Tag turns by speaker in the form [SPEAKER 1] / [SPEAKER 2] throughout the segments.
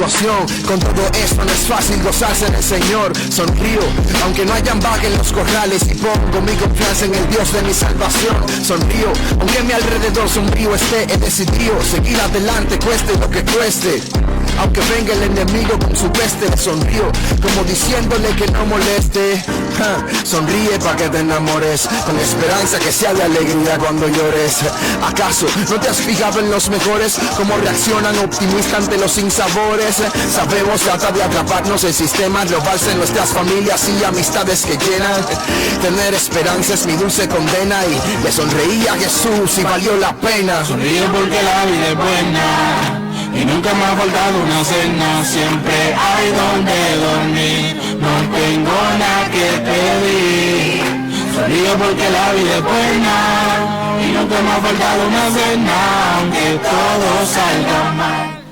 [SPEAKER 1] situación. Con todo esto no es fácil gozarse en el Señor. Sonrío, aunque no hayan vaca en los corrales, y pongo mi confianza en el Dios de mi salvación. Sonrío, aunque a mi alrededor sombrío esté, he decidido seguir adelante, cueste lo que cueste. Aunque venga el enemigo con su peste, sonrío, como diciéndole que no moleste. Sonríe pa' que te enamores, con esperanza que sea de alegría cuando llores. ¿Acaso no te has fijado en los mejores? Cómo reaccionan optimistas ante los sinsabores. Sabemos trata de atraparnos el sistema, robarse nuestras familias y amistades que llenan. Tener esperanza es mi dulce condena, y le sonreí a Jesús y valió la pena.
[SPEAKER 2] Sonrío porque la vida es buena y nunca me ha faltado una cena. Siempre hay donde dormir, no tengo nada que pedir. Sonrío porque la vida es buena y nunca me ha faltado una cena, aunque todo salga mal.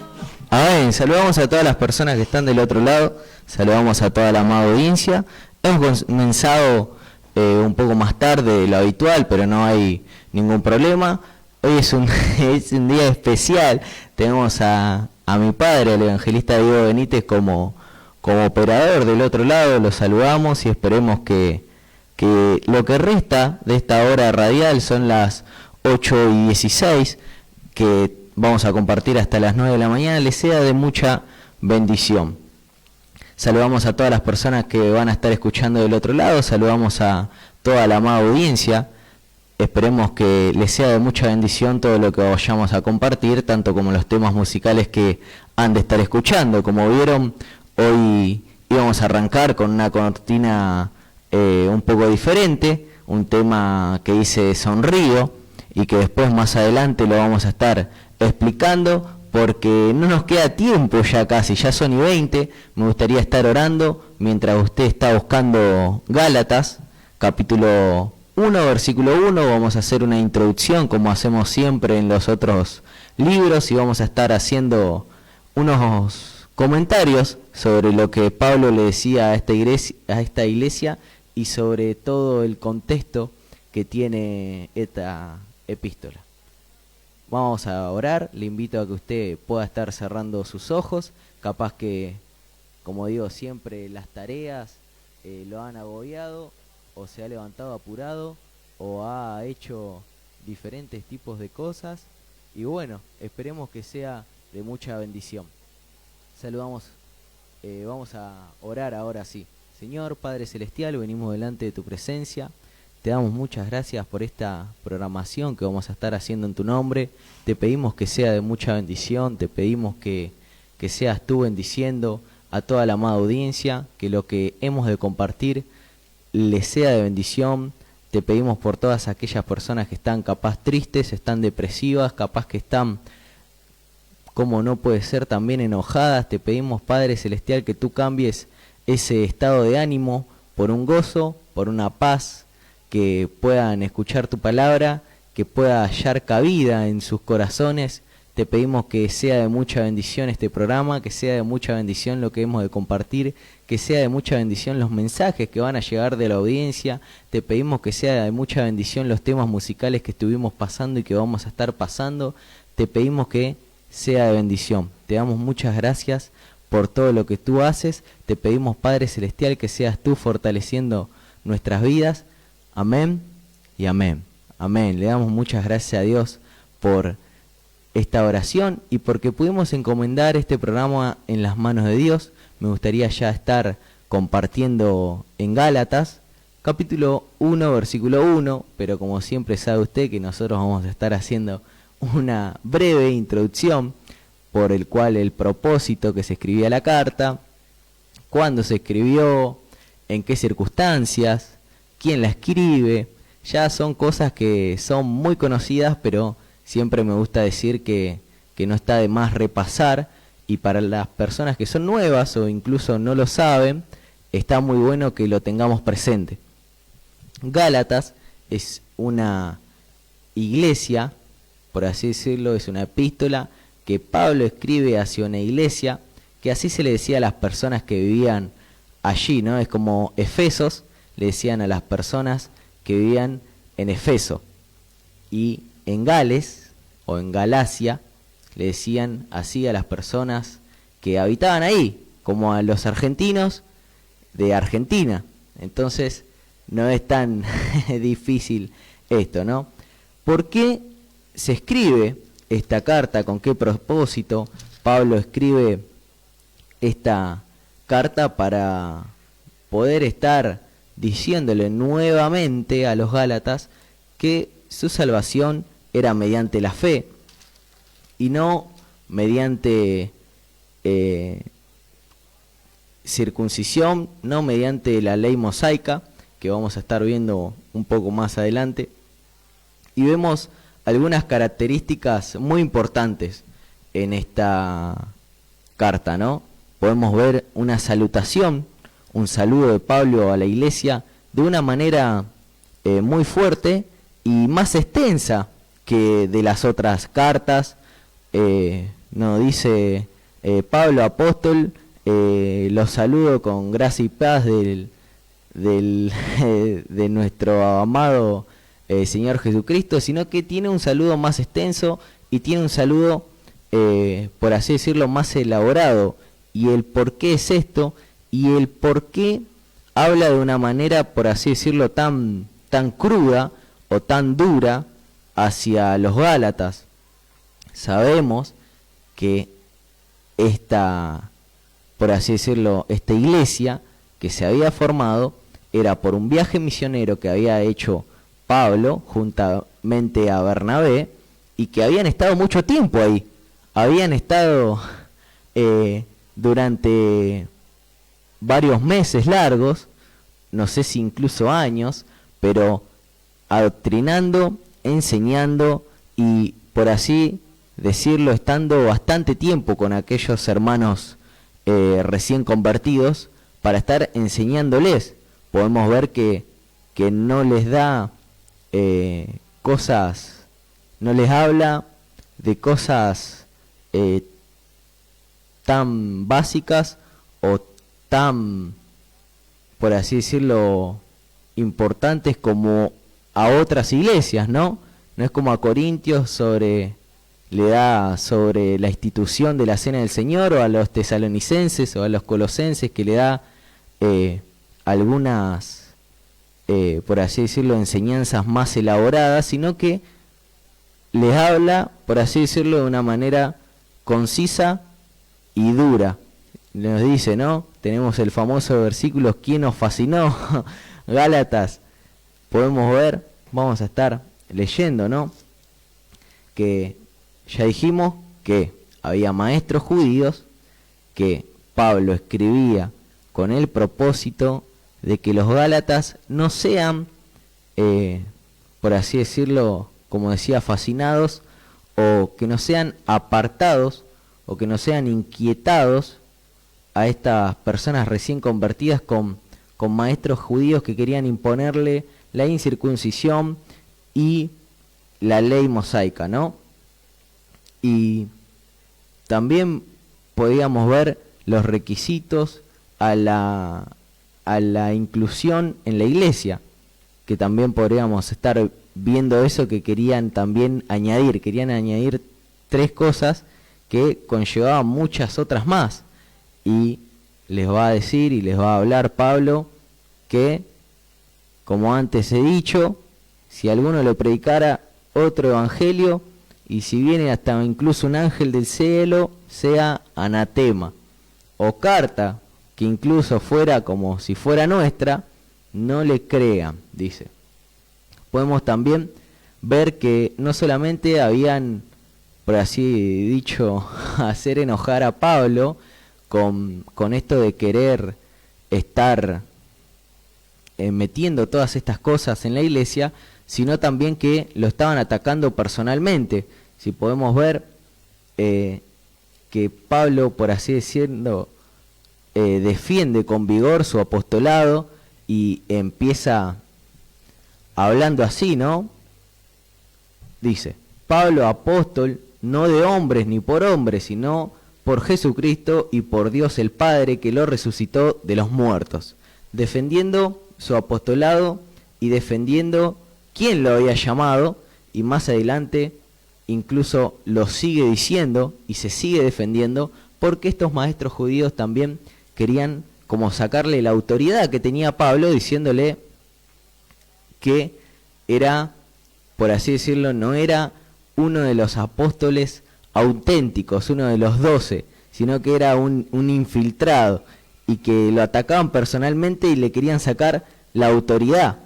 [SPEAKER 3] Amén. Saludamos a todas las personas que están del otro lado, saludamos a toda la amada audiencia. Hemos comenzado un poco más tarde de lo habitual, pero no hay ningún problema. Hoy es un día especial. Tenemos a mi padre, el evangelista Diego Benítez, como operador del otro lado. Lo saludamos y esperemos que lo que resta de esta hora radial, son las 8:16, que vamos a compartir hasta las 9 de la mañana, les sea de mucha bendición. Saludamos a todas las personas que van a estar escuchando del otro lado, saludamos a toda la amada audiencia. Esperemos que les sea de mucha bendición todo lo que vayamos a compartir, tanto como los temas musicales que han de estar escuchando. Como vieron, hoy íbamos a arrancar con una cortina un poco diferente, un tema que dice Sonrío, y que después más adelante lo vamos a estar explicando, porque no nos queda tiempo ya casi, ya son y 20. Me gustaría estar orando mientras usted está buscando Gálatas, capítulo 1, versículo 1, vamos a hacer una introducción como hacemos siempre en los otros libros, y vamos a estar haciendo unos comentarios sobre lo que Pablo le decía a esta iglesia y sobre todo el contexto que tiene esta epístola. Vamos a orar, le invito a que usted pueda estar cerrando sus ojos, capaz que, como digo siempre, las tareas lo han agobiado, o se ha levantado apurado, o ha hecho diferentes tipos de cosas, y bueno, esperemos que sea de mucha bendición. Saludamos, vamos a orar ahora sí. Señor Padre Celestial, venimos delante de tu presencia, te damos muchas gracias por esta programación que vamos a estar haciendo en tu nombre. Te pedimos que sea de mucha bendición, te pedimos que seas tú bendiciendo a toda la amada audiencia, que lo que hemos de compartir les sea de bendición. Te pedimos por todas aquellas personas que están capaz tristes, están depresivas, capaz que están, como no puede ser, también enojadas. Te pedimos, Padre Celestial, que tú cambies ese estado de ánimo por un gozo, por una paz, que puedan escuchar tu palabra, que pueda hallar cabida en sus corazones. Te pedimos que sea de mucha bendición este programa, que sea de mucha bendición lo que hemos de compartir, que sea de mucha bendición los mensajes que van a llegar de la audiencia. Te pedimos que sea de mucha bendición los temas musicales que estuvimos pasando y que vamos a estar pasando. Te pedimos que sea de bendición. Te damos muchas gracias por todo lo que tú haces. Te pedimos, Padre Celestial, que seas tú fortaleciendo nuestras vidas. Amén y amén. Amén. Le damos muchas gracias a Dios por esta oración y porque pudimos encomendar este programa en las manos de Dios. Me gustaría ya estar compartiendo en Gálatas, capítulo 1, versículo 1, pero como siempre sabe usted que nosotros vamos a estar haciendo una breve introducción por el cual el propósito que se escribía la carta, cuándo se escribió, en qué circunstancias, quién la escribe. Ya son cosas que son muy conocidas, pero siempre me gusta decir que no está de más repasar, y para las personas que son nuevas o incluso no lo saben, está muy bueno que lo tengamos presente. Gálatas es una iglesia, por así decirlo, es una epístola que Pablo escribe hacia una iglesia, que así se le decía a las personas que vivían allí, ¿no? Es como Efesos, le decían a las personas que vivían en Efeso, y en Gales o en Galacia le decían así a las personas que habitaban ahí, como a los argentinos de Argentina. Entonces no es tan difícil esto, ¿no? ¿Por qué se escribe esta carta? ¿Con qué propósito Pablo escribe esta carta? Para poder estar diciéndole nuevamente a los Gálatas que su salvación era mediante la fe y no mediante circuncisión, no mediante la ley mosaica, que vamos a estar viendo un poco más adelante. Y vemos algunas características muy importantes en esta carta, ¿no? Podemos ver una salutación, un saludo de Pablo a la iglesia de una manera muy fuerte y más extensa que de las otras cartas. Nos dice Pablo apóstol, los saludo con gracia y paz de nuestro amado Señor Jesucristo, sino que tiene un saludo más extenso y tiene un saludo, por así decirlo, más elaborado. Y el por qué es esto, y el por qué habla de una manera, por así decirlo, tan cruda o tan dura hacia los Gálatas. Sabemos que esta, por así decirlo, esta iglesia que se había formado era por un viaje misionero que había hecho Pablo juntamente a Bernabé, y que habían estado mucho tiempo ahí. Habían estado durante varios meses largos, no sé si incluso años, pero adoctrinando, enseñando y, por así decirlo, estando bastante tiempo con aquellos hermanos recién convertidos para estar enseñándoles. Podemos ver que no les da cosas, no les habla de cosas tan básicas o tan, por así decirlo, importantes como a otras iglesias, ¿no? No es como a Corintios le da sobre la institución de la cena del Señor, o a los tesalonicenses o a los colosenses, que le da algunas, por así decirlo, enseñanzas más elaboradas, sino que les habla, por así decirlo, de una manera concisa y dura. Nos dice, ¿no? Tenemos el famoso versículo, ¿quién nos fascinó? Gálatas. Podemos ver, vamos a estar leyendo, ¿no? Que ya dijimos que había maestros judíos, que Pablo escribía con el propósito de que los Gálatas no sean, por así decirlo, como decía, fascinados, o que no sean apartados, o que no sean inquietados a estas personas recién convertidas con maestros judíos que querían imponerle la incircuncisión y la ley mosaica, ¿no? Y también podíamos ver los requisitos a la inclusión en la iglesia, que también podríamos estar viendo eso, que querían añadir 3 cosas que conllevaban muchas otras más. Y les va a decir y les va a hablar Pablo que, como antes he dicho, si alguno le predicara otro evangelio, y si viene hasta incluso un ángel del cielo, sea anatema, o carta que incluso fuera como si fuera nuestra, no le crean, dice. Podemos también ver que no solamente habían, por así dicho, hacer enojar a Pablo con esto de querer estar metiendo todas estas cosas en la iglesia, sino también que lo estaban atacando personalmente. Si podemos ver que Pablo, por así decirlo, defiende con vigor su apostolado y empieza hablando así, ¿no? Dice, Pablo apóstol, no de hombres ni por hombres, sino por Jesucristo y por Dios el Padre, que lo resucitó de los muertos, defendiendo su apostolado y defendiendo quién lo había llamado, y más adelante incluso lo sigue diciendo y se sigue defendiendo porque estos maestros judíos también querían como sacarle la autoridad que tenía Pablo, diciéndole que era, por así decirlo, no era uno de los apóstoles auténticos, uno de los 12, sino que era un infiltrado, y que lo atacaban personalmente y le querían sacar la autoridad.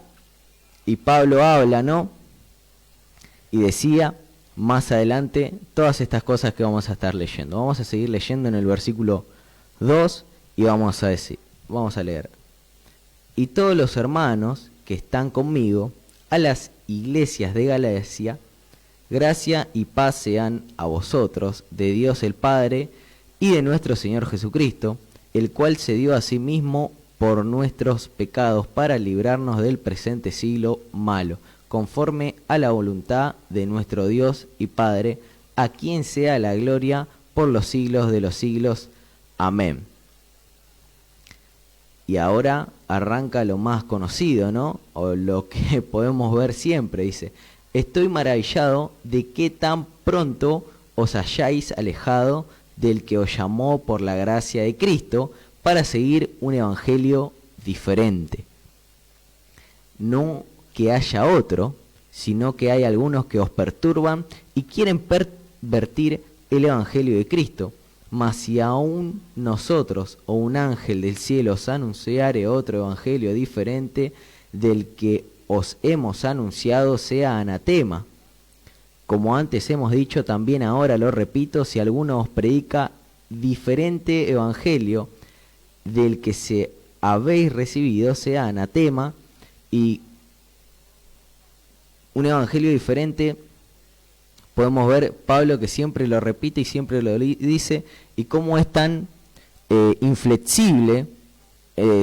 [SPEAKER 3] Y Pablo habla, ¿no? Y decía más adelante todas estas cosas que vamos a estar leyendo. Vamos a seguir leyendo en el versículo 2 y vamos a leer. Y todos los hermanos que están conmigo a las iglesias de Galacia, gracia y paz sean a vosotros, de Dios el Padre y de nuestro Señor Jesucristo, el cual se dio a sí mismo por nuestros pecados para librarnos del presente siglo malo, conforme a la voluntad de nuestro Dios y Padre, a quien sea la gloria por los siglos de los siglos. Amén. Y ahora arranca lo más conocido, ¿no? O lo que podemos ver siempre, dice: estoy maravillado de que tan pronto os hayáis alejado del que os llamó por la gracia de Cristo para seguir un evangelio diferente. No que haya otro, sino que hay algunos que os perturban y quieren pervertir el evangelio de Cristo. Mas si aún nosotros o un ángel del cielo os anunciare otro evangelio diferente del que os hemos anunciado, sea anatema. Como antes hemos dicho, también ahora lo repito: si alguno os predica diferente evangelio del que se habéis recibido, sea anatema. Y un evangelio diferente, podemos ver Pablo que siempre lo repite y siempre lo dice, y cómo es tan inflexible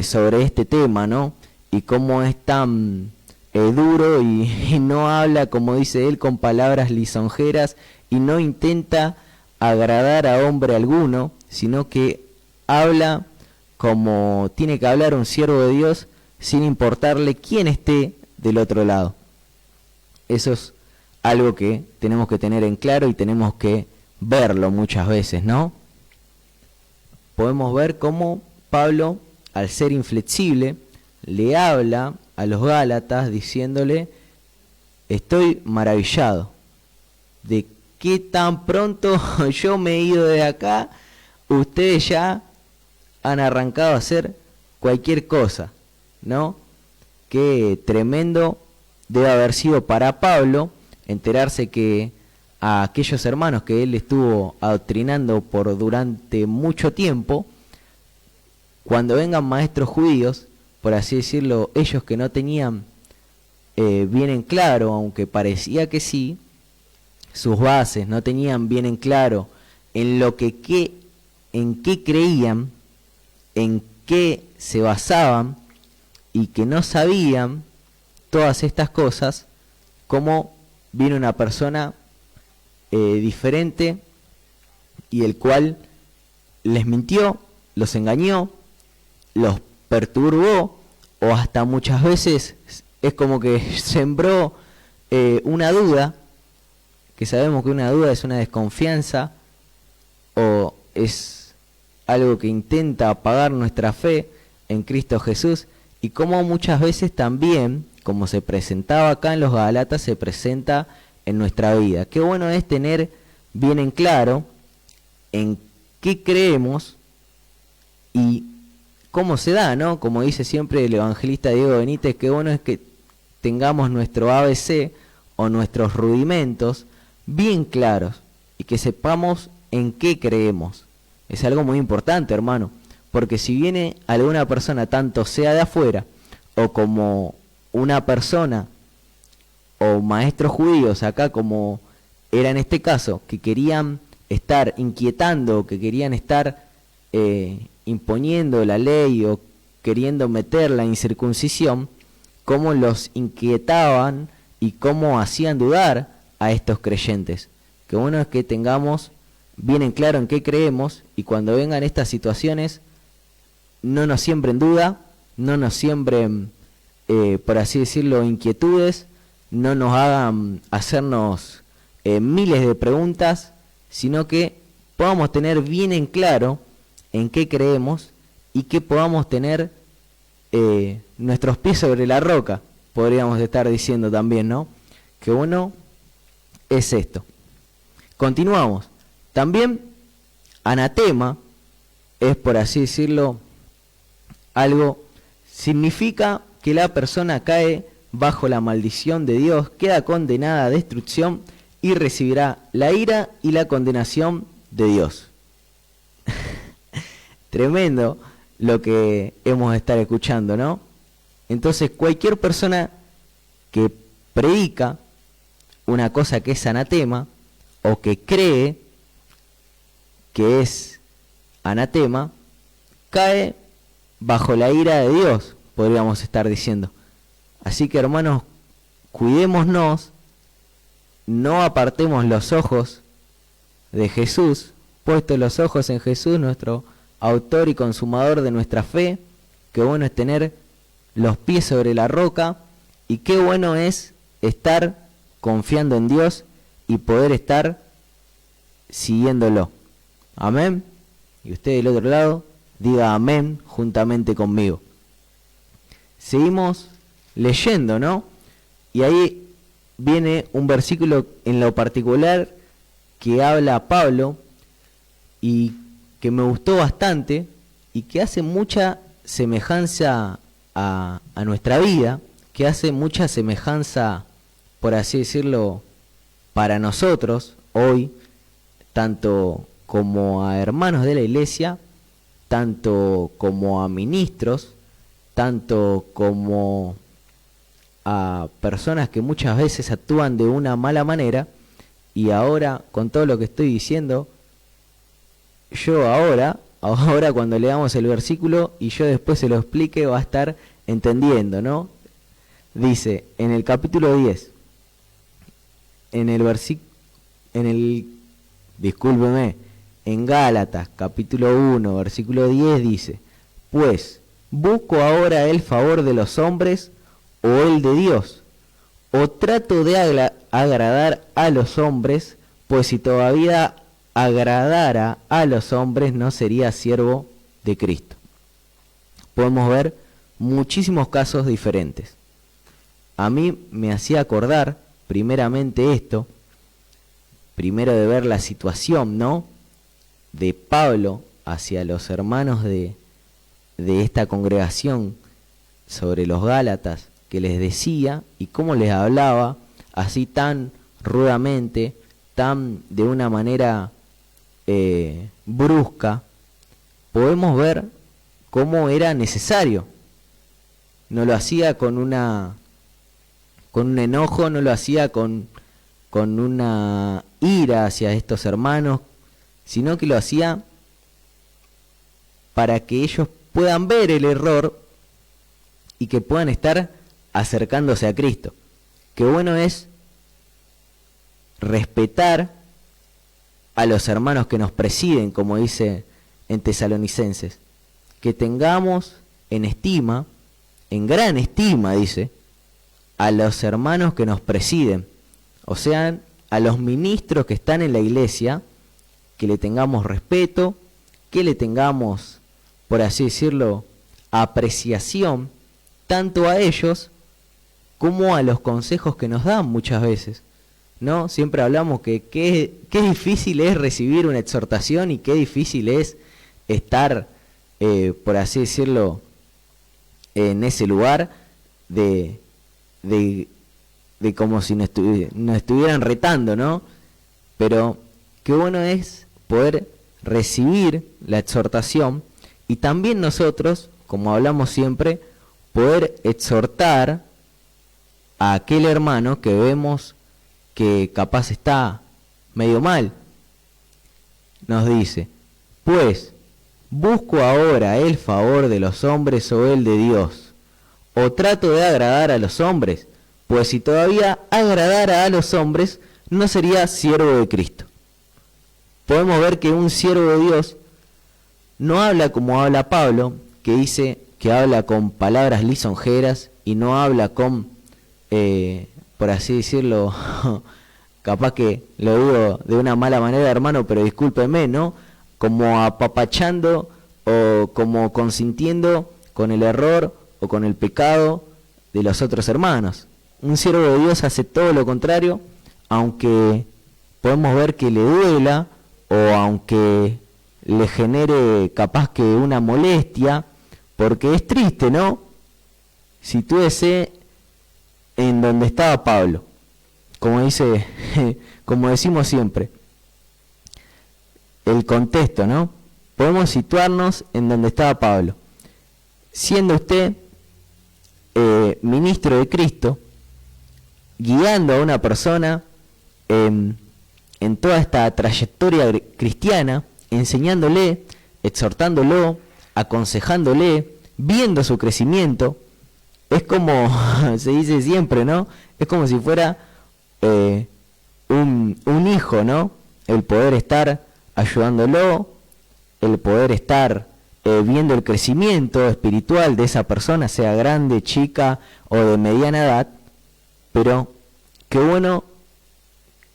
[SPEAKER 3] sobre este tema, ¿no? Y cómo es tan duro y no habla, como dice él, con palabras lisonjeras, y no intenta agradar a hombre alguno, sino que habla como tiene que hablar un siervo de Dios, sin importarle quién esté del otro lado. Eso es algo que tenemos que tener en claro y tenemos que verlo muchas veces, ¿no? Podemos ver cómo Pablo, al ser inflexible, le habla a los Gálatas diciéndole: estoy maravillado de que tan pronto yo me he ido de acá, ustedes ya han arrancado a hacer cualquier cosa, ¿no? Qué tremendo debe haber sido para Pablo enterarse que a aquellos hermanos que él estuvo adoctrinando durante mucho tiempo, cuando vengan maestros judíos, por así decirlo, ellos que no tenían bien en claro, aunque parecía que sí, sus bases, no tenían bien en claro en qué creían, en qué se basaban, y que no sabían todas estas cosas, cómo viene una persona diferente y el cual les mintió, los engañó, los perturbó, o hasta muchas veces es como que sembró una duda, que sabemos que una duda es una desconfianza o es algo que intenta apagar nuestra fe en Cristo Jesús, y como muchas veces también, como se presentaba acá en los Gálatas, se presenta en nuestra vida. Qué bueno es tener bien en claro en qué creemos y cómo se da, ¿no? Como dice siempre el evangelista Diego Benítez, qué bueno es que tengamos nuestro ABC o nuestros rudimentos bien claros y que sepamos en qué creemos. Es algo muy importante, hermano, porque si viene alguna persona, tanto sea de afuera o como una persona o maestros judíos acá, como era en este caso, que querían estar inquietando, que querían estar imponiendo la ley o queriendo meter la incircuncisión, cómo los inquietaban y cómo hacían dudar a estos creyentes. Que bueno es que tengamos bien en claro en qué creemos, y cuando vengan estas situaciones no nos siembren duda, no nos siembren, por así decirlo, inquietudes, no nos hagan hacernos miles de preguntas, sino que podamos tener bien en claro en qué creemos y que podamos tener nuestros pies sobre la roca, podríamos estar diciendo también, ¿no? Que bueno es esto. Continuamos. También anatema es, por así decirlo, algo, significa que la persona cae bajo la maldición de Dios, queda condenada a destrucción y recibirá la ira y la condenación de Dios. Tremendo lo que hemos de estar escuchando, ¿no? Entonces, cualquier persona que predica una cosa que es anatema o que cree que es anatema, cae bajo la ira de Dios, podríamos estar diciendo. Así que, hermanos, cuidémonos, no apartemos los ojos de Jesús, puestos los ojos en Jesús, nuestro autor y consumador de nuestra fe. Qué bueno es tener los pies sobre la roca y qué bueno es estar confiando en Dios y poder estar siguiéndolo. Amén. Y usted del otro lado diga amén juntamente conmigo. Seguimos leyendo, ¿no? Y ahí viene un versículo en lo particular que habla Pablo y que me gustó bastante y que hace mucha semejanza a nuestra vida, que hace mucha semejanza, por así decirlo, para nosotros hoy, tanto como a hermanos de la iglesia, tanto como a ministros, tanto como a personas que muchas veces actúan de una mala manera. Y ahora, con todo lo que estoy diciendo, yo ahora cuando leamos el versículo y yo después se lo explique, va a estar entendiendo, ¿no? Dice, en el capítulo 10, en Gálatas, capítulo 1, versículo 10 dice, pues, ¿busco ahora el favor de los hombres o el de Dios? ¿O trato de agradar a los hombres? Pues si todavía agradara a los hombres, no sería siervo de Cristo. Podemos ver muchísimos casos diferentes. A mí me hacía acordar, primeramente esto, primero de ver la situación, ¿no?, de Pablo hacia los hermanos de esta congregación sobre los Gálatas, que les decía y cómo les hablaba así tan rudamente, tan de una manera brusca. Podemos ver cómo era necesario. No lo hacía con un enojo, no lo hacía con una ira hacia estos hermanos, sino que lo hacía para que ellos puedan ver el error y que puedan estar acercándose a Cristo. Qué bueno es respetar a los hermanos que nos presiden, como dice en Tesalonicenses, que tengamos en estima, en gran estima, dice, a los hermanos que nos presiden, o sea, a los ministros que están en la iglesia, que le tengamos respeto, que le tengamos, por así decirlo, apreciación, tanto a ellos como a los consejos que nos dan muchas veces, ¿no? Siempre hablamos que qué difícil es recibir una exhortación y qué difícil es estar, por así decirlo, en ese lugar de como si nos estuvieran retando, ¿no? Pero qué bueno es poder recibir la exhortación y también nosotros, como hablamos siempre, poder exhortar a aquel hermano que vemos que capaz está medio mal. Nos dice, pues, ¿busco ahora el favor de los hombres o el de Dios? ¿O trato de agradar a los hombres? Pues si todavía agradara a los hombres, no sería siervo de Cristo. Podemos ver que un siervo de Dios no habla como habla Pablo, que dice que habla con palabras lisonjeras y no habla con, por así decirlo, capaz que lo digo de una mala manera, hermano, pero discúlpeme, ¿no? Como apapachando o como consintiendo con el error o con el pecado de los otros hermanos. Un siervo de Dios hace todo lo contrario, aunque podemos ver que le duela o aunque le genere capaz que una molestia, porque es triste, ¿no? Sitúese en donde estaba Pablo, como decimos siempre, el contexto, ¿no? Podemos situarnos en donde estaba Pablo. Siendo usted ministro de Cristo, guiando a una persona en toda esta trayectoria cristiana, enseñándole, exhortándolo, aconsejándole, viendo su crecimiento, es como se dice siempre, ¿no? Es como si fuera un hijo, ¿no? El poder estar ayudándolo, el poder estar viendo el crecimiento espiritual de esa persona, sea grande, chica o de mediana edad. Pero qué bueno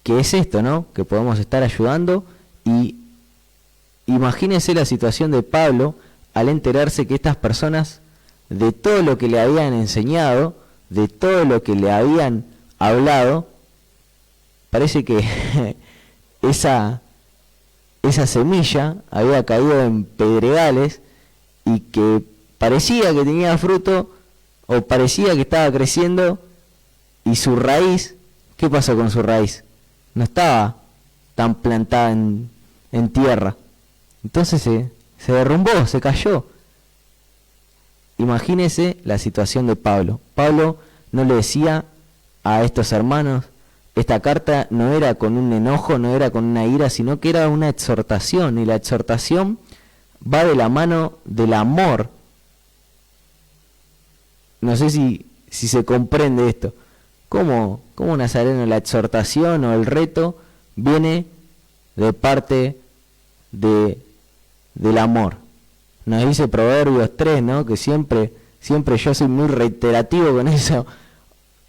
[SPEAKER 3] que es esto, ¿no? Que podemos estar ayudando. Y imagínense la situación de Pablo al enterarse que estas personas, de todo lo que le habían enseñado, de todo lo que le habían hablado, parece que esa semilla había caído en pedregales y que parecía que tenía fruto o parecía que estaba creciendo, y su raíz, ¿qué pasó con su raíz? No estaba tan plantada en tierra. Entonces se derrumbó, se cayó. Imagínese la situación de Pablo. Pablo no le decía a estos hermanos, esta carta no era con un enojo, no era con una ira, sino que era una exhortación, y la exhortación va de la mano del amor. No sé si se comprende esto. ¿Cómo Nazareno, la exhortación o el reto viene de parte del amor? Nos dice Proverbios 3, ¿no? Que siempre yo soy muy reiterativo con eso.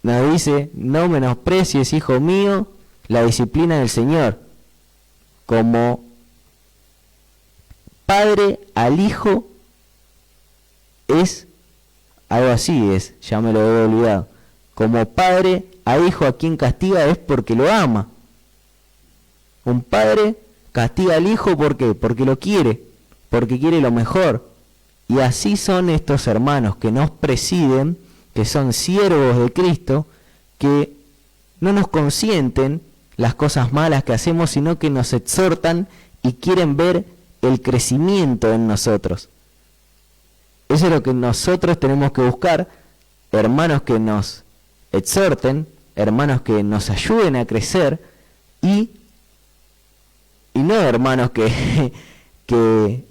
[SPEAKER 3] Nos dice, no menosprecies, hijo mío, la disciplina del Señor. Como padre al hijo es algo así, ya me lo he olvidado. Como padre a hijo a quien castiga es porque lo ama. Un padre castiga al hijo, ¿por qué? Porque lo quiere, porque quiere lo mejor. Y así son estos hermanos que nos presiden, que son siervos de Cristo, que no nos consienten las cosas malas que hacemos, sino que nos exhortan y quieren ver el crecimiento en nosotros. Eso es lo que nosotros tenemos que buscar, hermanos que nos exhorten, hermanos que nos ayuden a crecer, y no hermanos que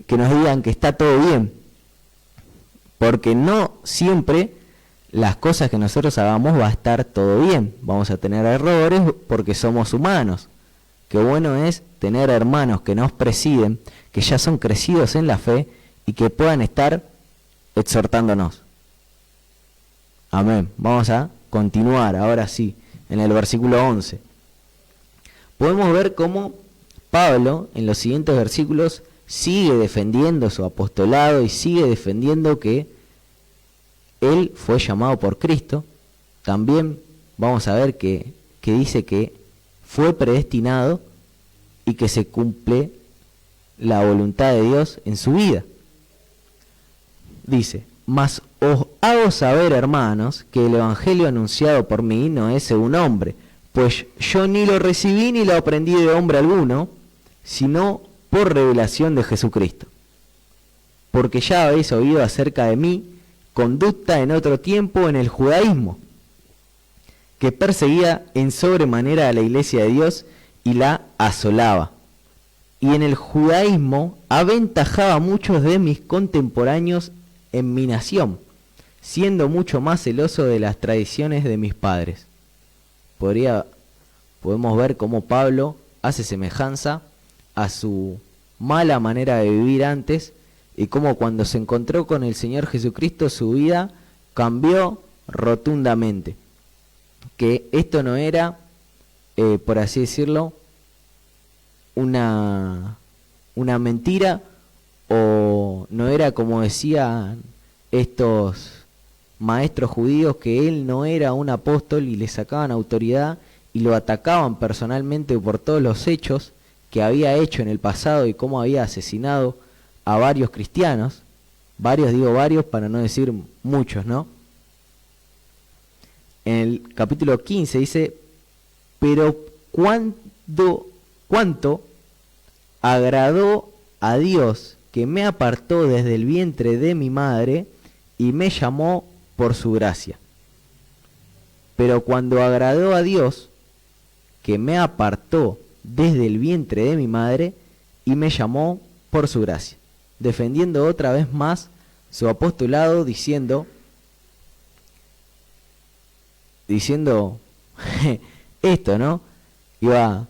[SPEAKER 3] nos digan que está todo bien, porque no siempre las cosas que nosotros hagamos va a estar todo bien. Vamos a tener errores porque somos humanos. Qué bueno es tener hermanos que nos presiden, que ya son crecidos en la fe y que puedan estar exhortándonos. Amén. Vamos a continuar ahora sí, en el versículo 11. Podemos ver cómo Pablo en los siguientes versículos sigue defendiendo su apostolado y sigue defendiendo que él fue llamado por Cristo. También vamos a ver que dice que fue predestinado y que se cumple la voluntad de Dios en su vida. Dice, mas os hago saber, hermanos, que el evangelio anunciado por mí no es según hombre, pues yo ni lo recibí ni lo aprendí de hombre alguno, sino por revelación de Jesucristo. Porque ya habéis oído acerca de mí conducta en otro tiempo en el judaísmo, que perseguía en sobremanera a la iglesia de Dios y la asolaba. Y en el judaísmo aventajaba a muchos de mis contemporáneos en mi nación, siendo mucho más celoso de las tradiciones de mis padres. Podemos ver cómo Pablo hace semejanza a su mala manera de vivir antes, y cómo cuando se encontró con el Señor Jesucristo su vida cambió rotundamente. Que esto no era por así decirlo, una mentira, o no era como decían estos maestros judíos, que él no era un apóstol, y le sacaban autoridad y lo atacaban personalmente por todos los hechos que había hecho en el pasado y cómo había asesinado a varios cristianos. Varios, digo varios para no decir muchos, ¿no? En el capítulo 15 dice: pero cuánto agradó a Dios, que me apartó desde el vientre de mi madre y me llamó por su gracia. Pero cuando agradó a Dios, que me apartó desde el vientre de mi madre y me llamó por su gracia, defendiendo otra vez más su apostolado, diciendo esto, ¿no? Iba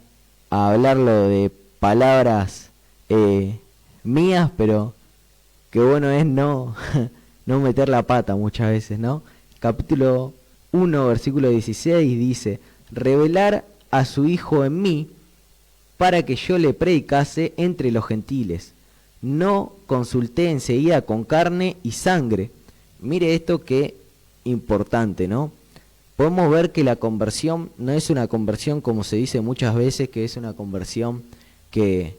[SPEAKER 3] a hablarlo de palabras mías, pero qué bueno es no meter la pata muchas veces, ¿no? Capítulo 1, versículo 16 dice: revelar a su Hijo en mí, para que yo le predicase entre los gentiles. No consulté enseguida con carne y sangre. Mire esto, qué importante, ¿no? Podemos ver que la conversión no es una conversión como se dice muchas veces, que es una conversión que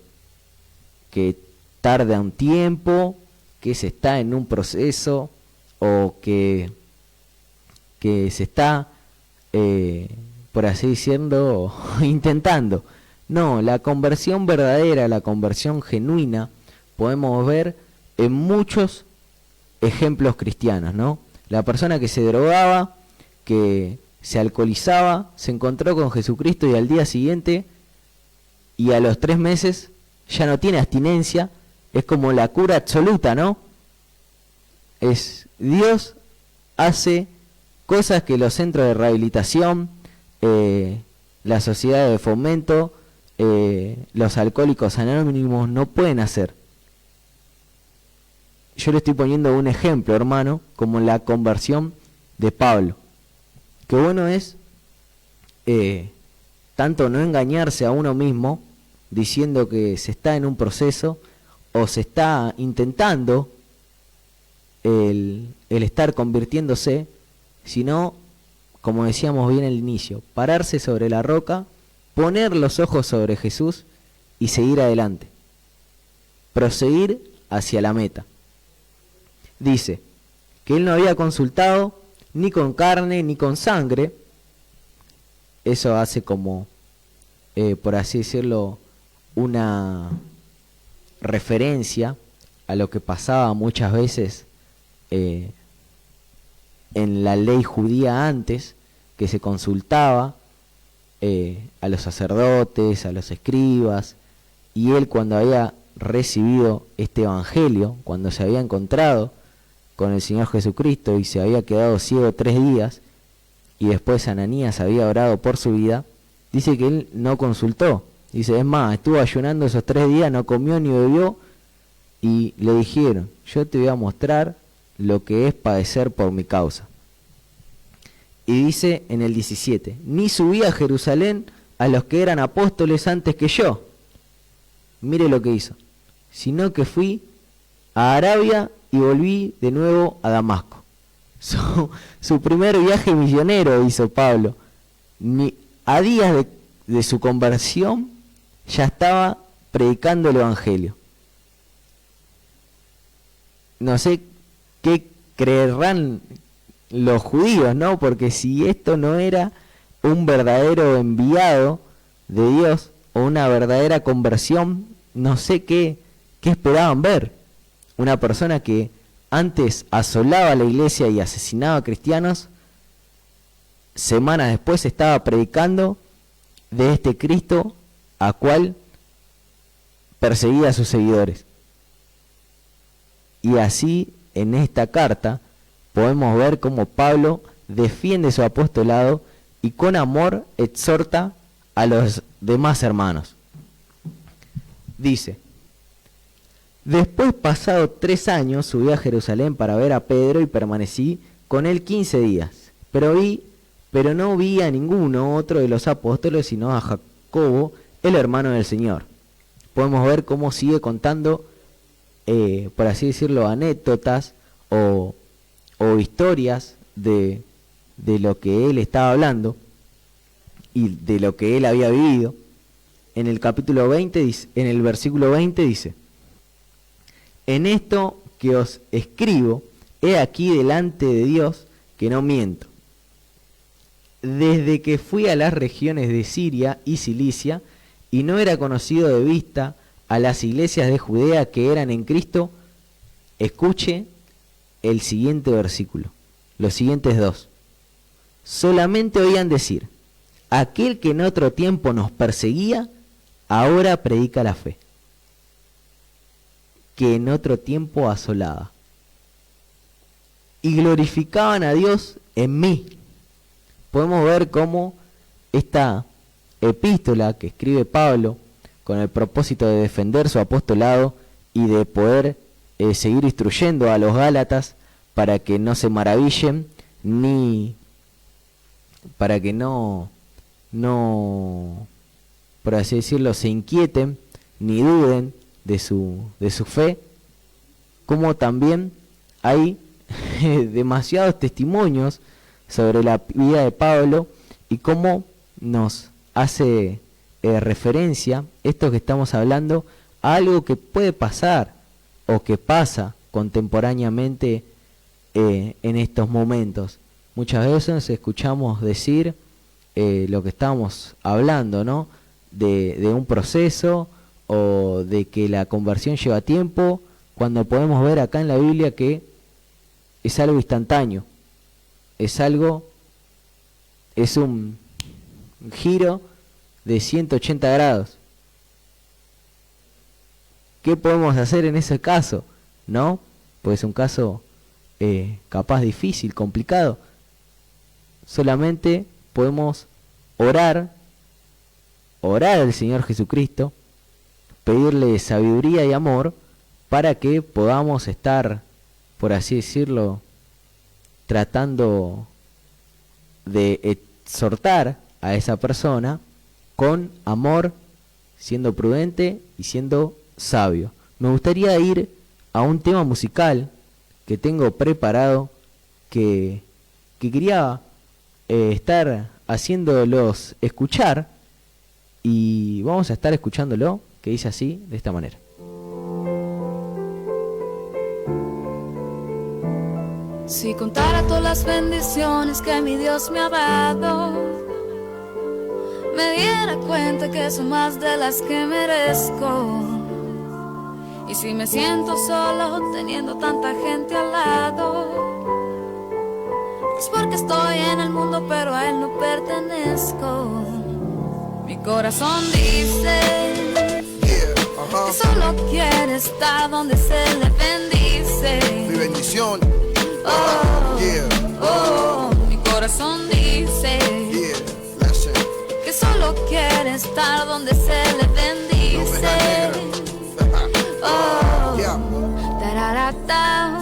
[SPEAKER 3] tarda un tiempo, que se está en un proceso, o que se está, por así decirlo, intentando. No, la conversión verdadera, la conversión genuina, podemos ver en muchos ejemplos cristianos, ¿no? La persona que se drogaba, que se alcoholizaba, se encontró con Jesucristo y al día siguiente y a los 3 meses ya no tiene abstinencia. Es como la cura absoluta, ¿no? Dios hace cosas que los centros de rehabilitación, la sociedad de fomento, los alcohólicos anónimos no pueden hacer. Yo le estoy poniendo un ejemplo, hermano, como la conversión de Pablo. Qué bueno es tanto no engañarse a uno mismo diciendo que se está en un proceso o se está intentando el estar convirtiéndose, sino, como decíamos bien al inicio, pararse sobre la roca, poner los ojos sobre Jesús y seguir adelante, proseguir hacia la meta. Dice que él no había consultado ni con carne ni con sangre. Eso hace como, por así decirlo, una referencia a lo que pasaba muchas veces en la ley judía antes, que se consultaba a los sacerdotes, a los escribas, y él, cuando había recibido este evangelio, cuando se había encontrado con el Señor Jesucristo y se había quedado ciego 3 días, y después Ananías había orado por su vida, dice que él no consultó. Dice, es más, estuvo ayunando esos 3 días, no comió ni bebió, y le dijeron: yo te voy a mostrar lo que es padecer por mi causa. Y dice en el 17, ni subí a Jerusalén a los que eran apóstoles antes que yo. Mire lo que hizo. Sino que fui a Arabia y volví de nuevo a Damasco. Su primer viaje misionero hizo Pablo. A días de su conversión ya estaba predicando el evangelio. No sé qué creerán los judíos, ¿no? Porque si esto no era un verdadero enviado de Dios o una verdadera conversión, no sé qué esperaban ver. Una persona que antes asolaba la iglesia y asesinaba a cristianos, semanas después estaba predicando de este Cristo a cual perseguía a sus seguidores. Y así, en esta carta, podemos ver cómo Pablo defiende su apostolado y con amor exhorta a los demás hermanos. Dice: después, pasado 3 años, subí a Jerusalén para ver a Pedro y permanecí con él 15 días. Pero vi pero no vi a ninguno otro de los apóstoles, sino a Jacobo, el hermano del Señor. Podemos ver cómo sigue contando, por así decirlo, anécdotas o historias de lo que él estaba hablando y de lo que él había vivido. En el capítulo 20, en el versículo 20 dice: en esto que os escribo, he aquí delante de Dios que no miento. Desde que fui a las regiones de Siria y Cilicia, y no era conocido de vista a las iglesias de Judea que eran en Cristo, escuche el siguiente versículo, los siguientes dos. Solamente oían decir: aquel que en otro tiempo nos perseguía, ahora predica la fe, que en otro tiempo asolaba. Y glorificaban a Dios en mí. Podemos ver cómo esta epístola que escribe Pablo, con el propósito de defender su apostolado y de poder seguir instruyendo a los Gálatas para que no se maravillen, ni para que no, por así decirlo, se inquieten ni duden de su fe, como también hay demasiados testimonios sobre la vida de Pablo y cómo nos hace referencia esto que estamos hablando a algo que puede pasar o que pasa contemporáneamente en estos momentos. Muchas veces escuchamos decir lo que estamos hablando, ¿no? De un proceso o de que la conversión lleva tiempo, cuando podemos ver acá en la Biblia que es algo instantáneo, es un giro de 180 grados. ¿Qué podemos hacer en ese caso? ¿No? Pues es un caso capaz difícil, complicado. Solamente podemos orar al Señor Jesucristo, pedirle sabiduría y amor para que podamos estar, por así decirlo, tratando de exhortar a esa persona con amor, siendo prudente y siendo sabio. Me gustaría ir a un tema musical que tengo preparado, que quería estar haciéndolos escuchar, y vamos a estar escuchándolo, que dice así, de esta manera.
[SPEAKER 4] Si contara todas las bendiciones que mi Dios me ha dado, me diera cuenta que son más de las que merezco. Y si me siento solo teniendo tanta gente al lado, es porque estoy en el mundo pero a él no pertenezco. Mi corazón dice que solo quiere estar donde se le bendice.
[SPEAKER 1] Mi bendición.
[SPEAKER 4] Mi corazón dice que solo quiere estar donde se le bendice.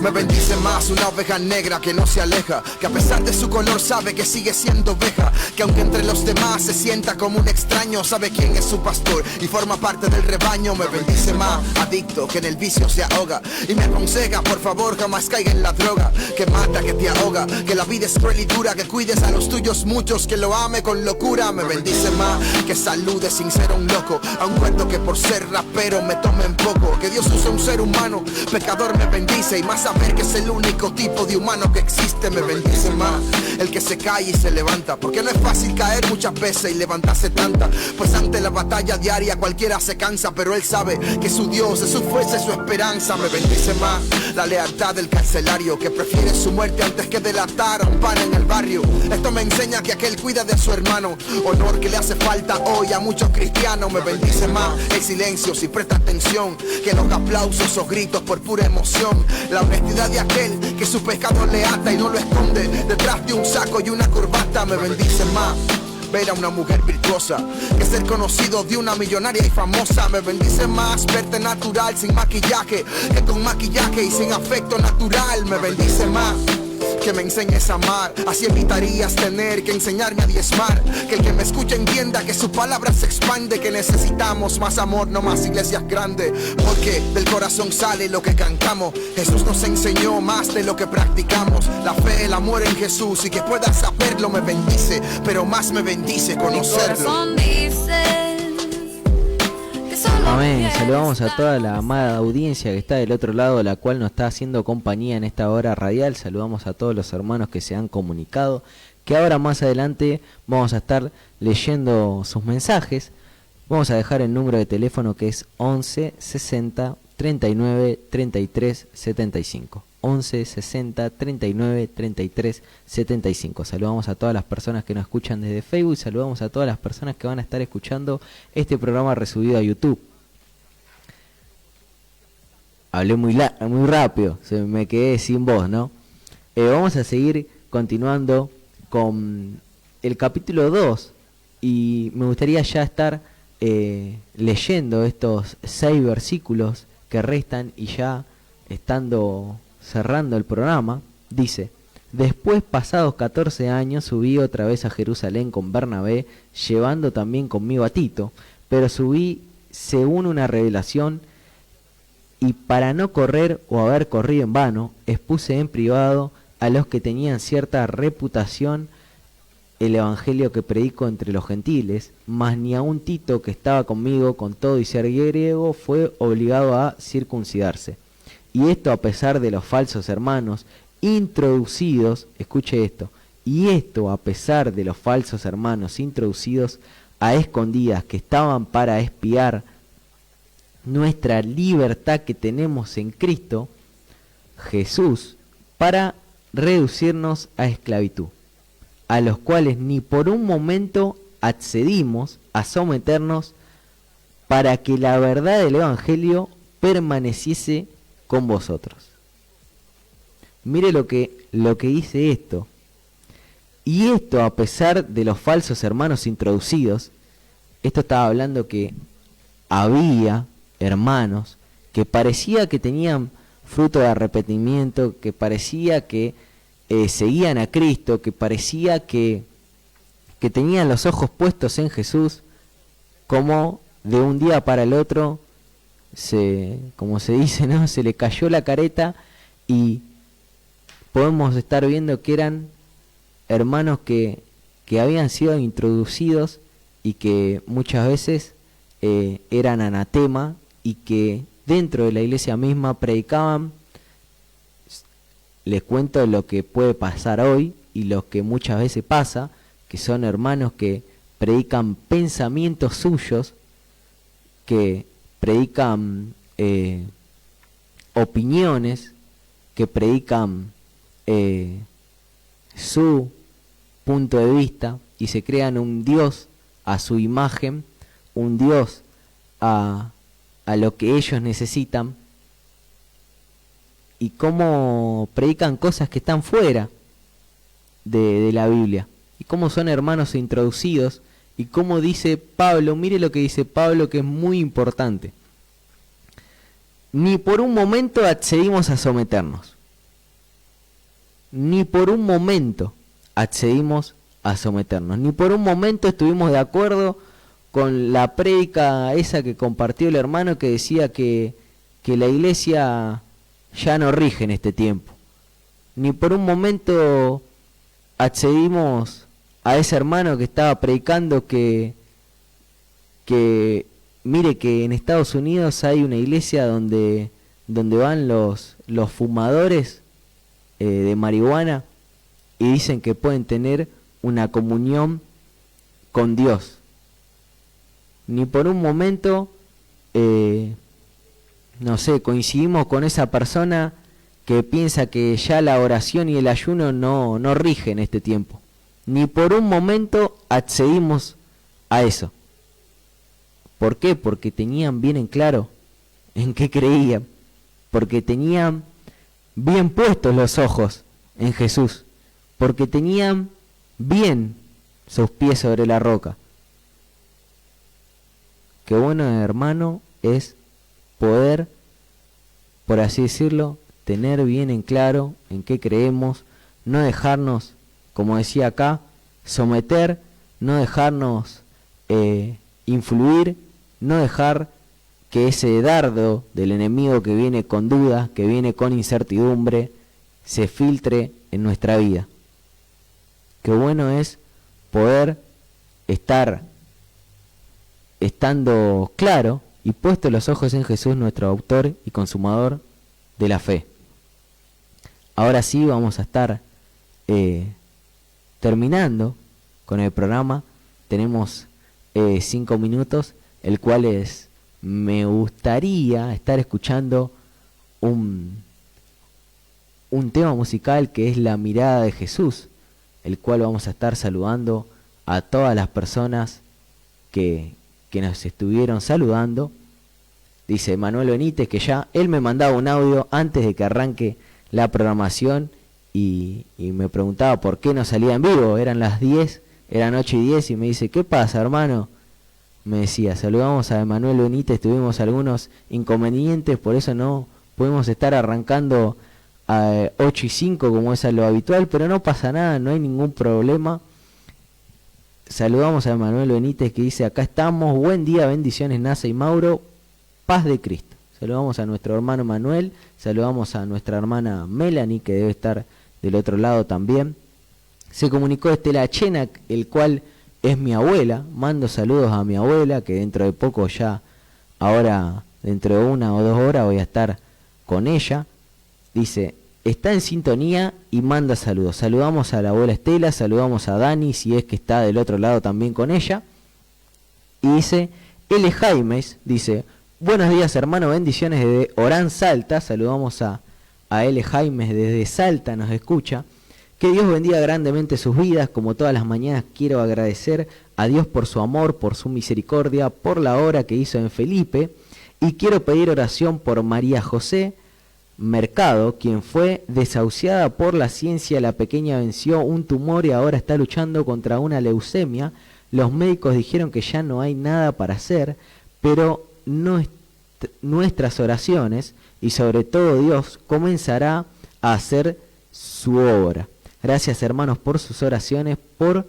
[SPEAKER 1] Me bendice más una oveja negra que no se aleja, que a pesar de su color sabe que sigue siendo oveja, que aunque entre los demás se sienta como un extraño, sabe quién es su pastor y forma parte del rebaño. Me bendice más adicto que en el vicio se ahoga, y me aconseja por favor jamás caiga en la droga, que mata, que te ahoga, que la vida es cruel y dura, que cuides a los tuyos muchos, que lo ame con locura. Me bendice más que salude sin ser un loco a un cuento que por ser rapero me tome en poco, que Dios usa un ser humano pecador me bendice, y más saber que es el único tipo de humano que existe. Me bendice más el que se cae y se levanta, porque no es fácil caer muchas veces y levantarse tanta, pues ante la batalla diaria cualquiera se cansa, pero él sabe que su Dios es su fuerza y su esperanza. Me bendice más la lealtad del carcelario, que prefiere su muerte antes que delatar a un pan en el barrio. Esto me enseña que aquel cuida de su hermano, honor que le hace falta hoy a muchos cristianos. Me bendice más el silencio si presta atención, que los aplausos o gritos por pura emoción. La honestidad de aquel que su pecado le ata y no lo esconde detrás de un saco y una corbata. Me bendice más ver a una mujer virtuosa que ser conocido de una millonaria y famosa. Me bendice más verte natural sin maquillaje que con maquillaje y sin afecto natural. Me bendice más que me enseñes a amar. Así evitarías tener que enseñarme a diezmar. Que el que me escuche entienda que su palabra se expande, que necesitamos más amor, no más iglesias grandes. Porque del corazón sale lo que cantamos. Jesús nos enseñó más de lo que practicamos. La fe, el amor en Jesús, y que pueda saberlo me bendice, pero más me bendice conocerlo.
[SPEAKER 3] Amén. Saludamos a toda la amada audiencia que está del otro lado, la cual nos está haciendo compañía en esta hora radial. Saludamos a todos los hermanos que se han comunicado, que ahora más adelante vamos a estar leyendo sus mensajes. Vamos a dejar el número de teléfono, que es 11 60 39 33 75. 11 60 39 33 75. Saludamos a todas las personas que nos escuchan desde Facebook. Saludamos a todas las personas que van a estar escuchando este programa resubido a YouTube. Hablé muy rápido, me quedé sin voz, ¿no? Vamos a seguir continuando con el capítulo 2 y me gustaría ya estar leyendo estos 6 versículos que restan y ya estando cerrando el programa. Dice: después, pasados 14 años, subí otra vez a Jerusalén con Bernabé, llevando también conmigo a Tito, pero subí según una revelación, y para no correr o haber corrido en vano, expuse en privado a los que tenían cierta reputación el evangelio que predico entre los gentiles, mas ni aun Tito, que estaba conmigo con todo y ser griego, fue obligado a circuncidarse. Y esto a pesar de los falsos hermanos introducidos, escuche esto, y esto a pesar de los falsos hermanos introducidos a escondidas, que estaban para espiar nuestra libertad que tenemos en Cristo Jesús, para reducirnos a esclavitud, a los cuales ni por un momento accedimos a someternos, para que la verdad del evangelio permaneciese con vosotros. Mire lo que dice esto. Y esto a pesar de los falsos hermanos introducidos. Esto estaba hablando que había hermanos que parecía que tenían fruto de arrepentimiento, que parecía que seguían a Cristo, que parecía que tenían los ojos puestos en Jesús, como de un día para el otro, como se dice, ¿no?, se le cayó la careta, y podemos estar viendo que eran hermanos que habían sido introducidos y que muchas veces eran anatema, y que dentro de la iglesia misma predicaban. Les cuento lo que puede pasar hoy y lo que muchas veces pasa, que son hermanos que predican pensamientos suyos, que predican opiniones, que predican su punto de vista, y se crean un Dios a su imagen, un Dios a lo que ellos necesitan, y cómo predican cosas que están fuera de la Biblia, y cómo son hermanos introducidos, y cómo dice Pablo. Mire lo que dice Pablo, que es muy importante: ni por un momento accedimos a someternos. Ni por un momento accedimos a someternos. Ni por un momento estuvimos de acuerdo con la prédica esa que compartió el hermano, que decía que la iglesia ya no rige en este tiempo. Ni por un momento accedimos a ese hermano que estaba predicando que mire que en Estados Unidos hay una iglesia donde van los fumadores de marihuana, y dicen que pueden tener una comunión con Dios. Ni por un momento coincidimos con esa persona que piensa que ya la oración y el ayuno no rige en este tiempo. Ni por un momento accedimos a eso. ¿Por qué? Porque tenían bien en claro en qué creían, porque tenían bien puestos los ojos en Jesús, porque tenían bien sus pies sobre la roca. Qué bueno, hermano, es poder, por así decirlo, tener bien en claro en qué creemos, no dejarnos, como decía acá, someter, no dejarnos influir, no dejar que ese dardo del enemigo que viene con dudas, que viene con incertidumbre, se filtre en nuestra vida. Qué bueno es poder estando claro y puesto los ojos en Jesús, nuestro autor y consumador de la fe. Ahora sí vamos a estar terminando con el programa. Tenemos 5 minutos, el cual me gustaría estar escuchando un tema musical que es La Mirada de Jesús, el cual vamos a estar saludando a todas las personas que nos estuvieron saludando. Dice Manuel Benítez que ya él me mandaba un audio antes de que arranque la programación y me preguntaba por qué no salía en vivo. Eran las 10, eran 8:10 y me dice, ¿qué pasa, hermano? Me decía, saludamos a Manuel Benítez, tuvimos algunos inconvenientes, por eso no podemos estar arrancando a 8:05 como es lo habitual, pero no pasa nada, no hay ningún problema. Saludamos a Manuel Benítez que dice, acá estamos, buen día, bendiciones Nasa y Mauro, paz de Cristo. Saludamos a nuestro hermano Manuel, saludamos a nuestra hermana Melanie que debe estar del otro lado también. Se comunicó Estela Chena, el cual es mi abuela, mando saludos a mi abuela que dentro de poco ya, ahora dentro de 1 o 2 horas voy a estar con ella. Dice, está en sintonía y manda saludos. Saludamos a la abuela Estela, saludamos a Dani, si es que está del otro lado también con ella. Y dice, L. Jaimes, dice, buenos días hermano, bendiciones desde Orán, Salta. Saludamos a L. Jaimes desde Salta, nos escucha. Que Dios bendiga grandemente sus vidas. Como todas las mañanas quiero agradecer a Dios por su amor, por su misericordia, por la obra que hizo en Felipe. Y quiero pedir oración por María José Mercado, quien fue desahuciada por la ciencia. La pequeña venció un tumor y ahora está luchando contra una leucemia. Los médicos dijeron que ya no hay nada para hacer, pero nuestras oraciones y sobre todo Dios comenzará a hacer su obra. Gracias hermanos por sus oraciones, por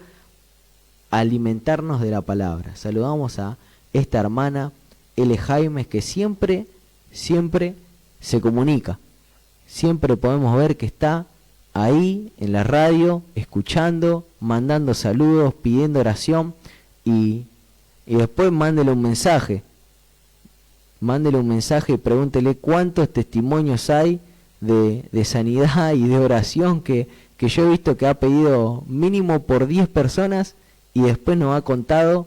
[SPEAKER 3] alimentarnos de la palabra. Saludamos a esta hermana L. Jaimes que siempre se comunica. Siempre podemos ver que está ahí en la radio, escuchando, mandando saludos, pidiendo oración y después mándele un mensaje. Mándele un mensaje y pregúntele cuántos testimonios hay de sanidad y de oración que yo he visto que ha pedido mínimo por 10 personas y después nos ha contado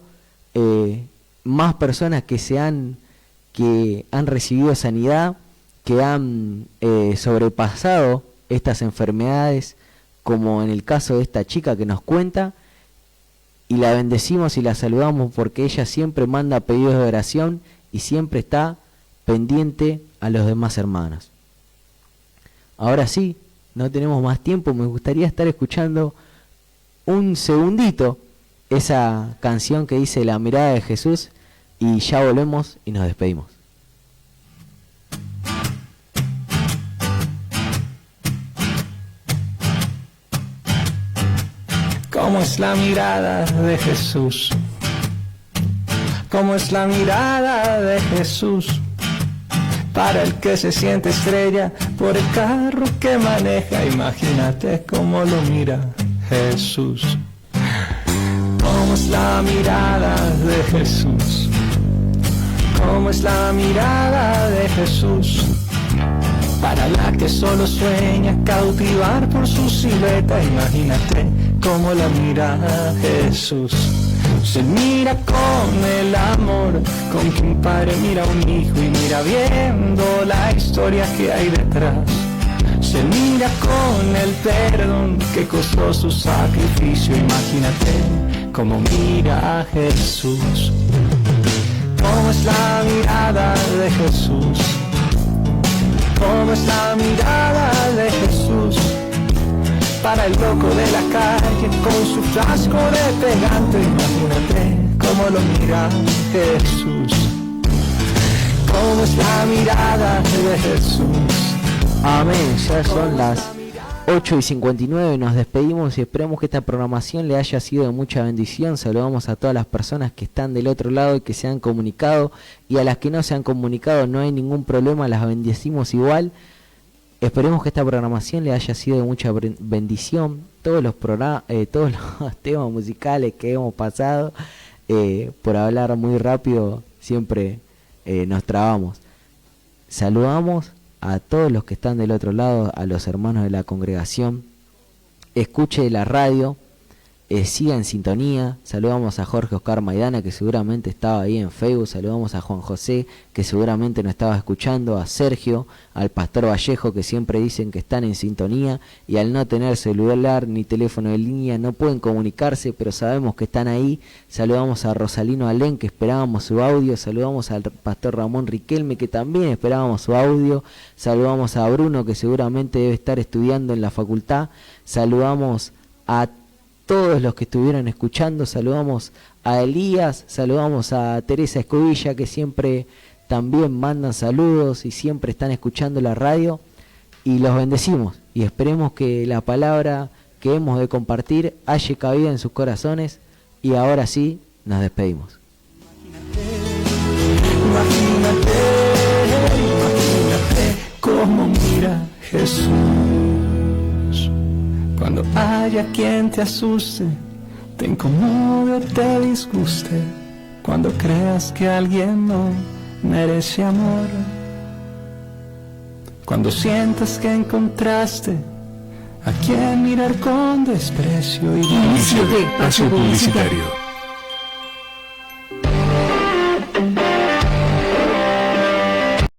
[SPEAKER 3] más personas que han recibido sanidad, que han sobrepasado estas enfermedades, como en el caso de esta chica que nos cuenta, y la bendecimos y la saludamos porque ella siempre manda pedidos de oración y siempre está pendiente a los demás hermanos. Ahora sí, no tenemos más tiempo, me gustaría estar escuchando un segundito esa canción que dice La Mirada de Jesús y ya volvemos y nos despedimos.
[SPEAKER 2] ¿Cómo es la mirada de Jesús? ¿Cómo es la mirada de Jesús? Para el que se siente estrella por el carro que maneja, imagínate cómo lo mira Jesús. ¿Cómo es la mirada de Jesús? ¿Cómo es la mirada de Jesús? Para la que solo sueña cautivar por su silueta, imagínate cómo la mira Jesús. Se mira con el amor con que un padre mira a un hijo y mira viendo la historia que hay detrás. Se mira con el perdón que costó su sacrificio, imagínate cómo mira a Jesús. ¿Cómo es la mirada de Jesús? ¿Cómo es la mirada de Jesús? Para el loco de la calle con su frasco de pegante, imagínate cómo lo mira Jesús. ¿Cómo es la mirada de Jesús?
[SPEAKER 3] Amén, ya son las 8:59, nos despedimos y esperemos que esta programación le haya sido de mucha bendición. Saludamos a todas las personas que están del otro lado y que se han comunicado, y a las que no se han comunicado no hay ningún problema, las bendecimos igual. Esperemos que esta programación le haya sido de mucha bendición. Todos los temas musicales que hemos pasado, por hablar muy rápido, siempre nos trabamos. Saludamos a todos los que están del otro lado, a los hermanos de la congregación. Escuche la radio, siga en sintonía. Saludamos a Jorge Oscar Maidana, que seguramente estaba ahí en Facebook. Saludamos a Juan José, que seguramente nos estaba escuchando, a Sergio, al Pastor Vallejo, que siempre dicen que están en sintonía, y al no tener celular ni teléfono de línea no pueden comunicarse, pero sabemos que están ahí. Saludamos a Rosalino Alén, que esperábamos su audio. Saludamos al Pastor Ramón Riquelme, que también esperábamos su audio. Saludamos a Bruno, que seguramente debe estar estudiando en la facultad. Saludamos a todos los que estuvieron escuchando. Saludamos a Elías, saludamos a Teresa Escobilla, que siempre también mandan saludos y siempre están escuchando la radio, y los bendecimos y esperemos que la palabra que hemos de compartir haya cabida en sus corazones. Y ahora sí, nos despedimos.
[SPEAKER 5] Imagínate cómo mira Jesús cuando haya quien te asuste, te incomode o te disguste, cuando creas que alguien no merece amor, cuando sientas que encontraste a quien mirar con desprecio y
[SPEAKER 6] Inicio de espacio publicitario.